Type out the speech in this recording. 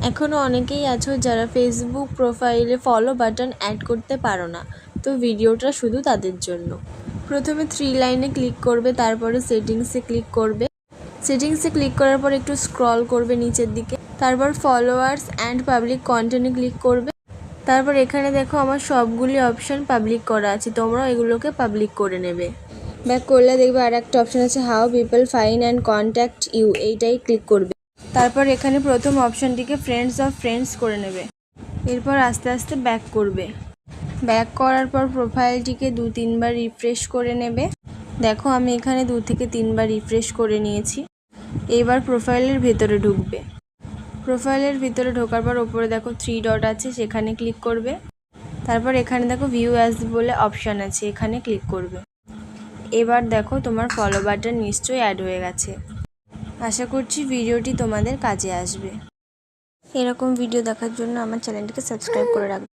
এখনও অনেকেই আছো যারা ফেসবুক প্রোফাইলে ফলো বাটন অ্যাড করতে পারো না, তো ভিডিওটা শুধু তাদের জন্য। প্রথমে 3 লাইনে ক্লিক করবে, তারপরে সেটিংসে ক্লিক করবে। সেটিংসে ক্লিক করার পর একটু স্ক্রল করবে নিচের দিকে, তারপর ফলোয়ার্স অ্যান্ড পাবলিক কন্টেন্টে ক্লিক করবে। তারপর এখানে দেখো আমার সবগুলি অপশান পাবলিক করা আছে, তোমরাও এগুলোকে পাবলিক করে নেবে। ব্যাক করলে দেখবে আর একটা অপশান আছে how people find and contact you, এইটাই ক্লিক করবে। তারপর এখানে প্রথম অপশানটিকে ফ্রেন্ডস অফ ফ্রেন্ডস করে নেবে। এরপর আস্তে আস্তে ব্যাক করবে। ব্যাক করার পর প্রোফাইলটিকে 2-3 বার রিফ্রেশ করে নেবে। দেখো আমি এখানে 2 থেকে 3 বার রিফ্রেশ করে নিয়েছি। এবার প্রোফাইলের ভেতরে ঢুকবে। প্রোফাইলের ভিতরে ঢোকার পর ওপরে দেখো 3 ডট আছে, সেখানে ক্লিক করবে। তারপর এখানে দেখো ভিউ অ্যাজ বলে অপশান আছে, এখানে ক্লিক করবে। এবার দেখো তোমার ফলো বাটন নিশ্চয়ই অ্যাড হয়ে গেছে। আশা করছি ভিডিওটি তোমাদের কাজে আসবে। এরকম ভিডিও দেখার জন্য আমার চ্যানেলটিকে সাবস্ক্রাইব করে রাখবে।